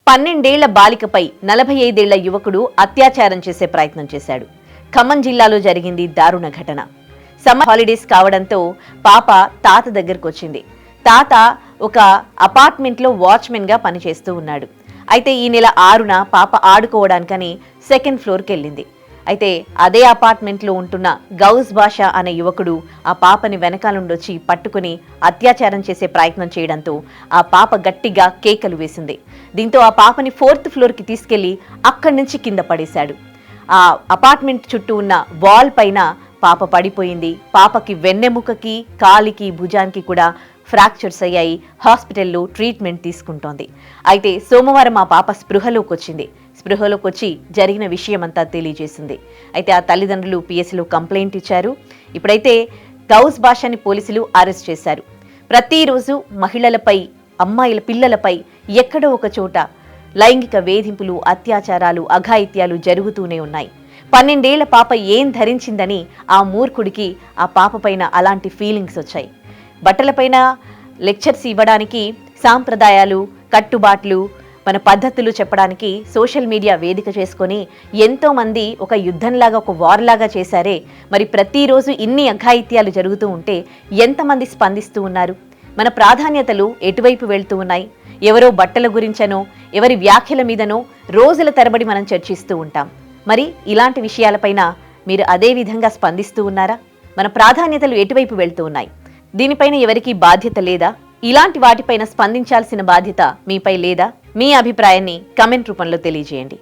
12 ఏళ్ల బాలికపై 45 ఏళ్ల యువకుడు అత్యాచారం చేసే ప్రయత్నం చేశాడు. ఖమ్మం జిల్లాలో జరిగింది దారుణ ఘటన. సమ్మర్ హాలిడేస్ కావడంతో పాప తాత దగ్గరకు వచ్చింది. తాత ఒక అపార్ట్మెంట్లో వాచ్మెన్ గా పనిచేస్తూ ఉన్నాడు. అయితే ఈ నెల 6న పాప ఆడుకోవడానికని సెకండ్ ఫ్లోర్కి వెళ్ళింది. అయితే అదే అపార్ట్మెంట్లో ఉంటున్న గౌస్ బాషా అనే యువకుడు ఆ పాపని వెనకాలండొచ్చి పట్టుకుని అత్యాచారం చేసే ప్రయత్నం చేయడంతో ఆ పాప గట్టిగా కేకలు వేసింది. దీంతో ఆ పాపని 4th ఫ్లోర్కి తీసుకెళ్లి అక్కడి నుంచి కింద పడేశాడు. ఆ అపార్ట్మెంట్ చుట్టూ ఉన్న వాల్ పైన పాప పడిపోయింది. పాపకి వెన్నెముకకి, కాలికి, భుజానికి కూడా ఫ్రాక్చర్స్ అయ్యాయి. హాస్పిటల్లో ట్రీట్మెంట్ తీసుకుంటోంది. అయితే సోమవారం ఆ పాప స్పృహలోకి వచ్చి జరిగిన విషయమంతా తెలియజేసింది. అయితే ఆ తల్లిదండ్రులు పిఎస్లో కంప్లైంట్ ఇచ్చారు. ఇప్పుడైతే గౌస్ బాషాని పోలీసులు అరెస్ట్ చేశారు. ప్రతిరోజు మహిళలపై, అమ్మాయిల పిల్లలపై ఎక్కడో ఒక చోట లైంగిక వేధింపులు, అత్యాచారాలు, అఘాయిత్యాలు జరుగుతూనే ఉన్నాయి. 12 ఏళ్ల పాప ఏం ధరించిందని ఆ మూర్ఖుడికి ఆ పాప పైన అలాంటి ఫీలింగ్స్ వచ్చాయి. బట్టలపైన లెక్చర్స్ ఇవ్వడానికి, సాంప్రదాయాలు, కట్టుబాట్లు, మన పద్ధతులు చెప్పడానికి సోషల్ మీడియా వేదిక చేసుకొని ఎంతో మంది ఒక యుద్ధంలాగా, ఒక వార్ లాగా చేశారే. మరి ప్రతిరోజు ఇన్ని అఘాయిత్యాలు జరుగుతూ ఉంటే ఎంతమంది స్పందిస్తూ ఉన్నారు? మన ప్రాధాన్యతలు ఎటువైపు వెళ్తూ ఉన్నాయి? ఎవరో బట్టల గురించనో, ఎవరి వ్యాఖ్యల మీదనో రోజుల తరబడి మనం చర్చిస్తూ ఉంటాం. మరి ఇలాంటి విషయాలపైన మీరు అదే విధంగా స్పందిస్తూ ఉన్నారా? మన ప్రాధాన్యతలు ఎటువైపు వెళ్తూ ఉన్నాయి? దీనిపైన ఎవరికీ బాధ్యత లేదా? ఇలాంటి వాటిపైన స్పందించాల్సిన బాధ్యత మీపై లేదా? మీ అభిప్రాయాన్ని కమెంట్ రూపంలో తెలియజేయండి.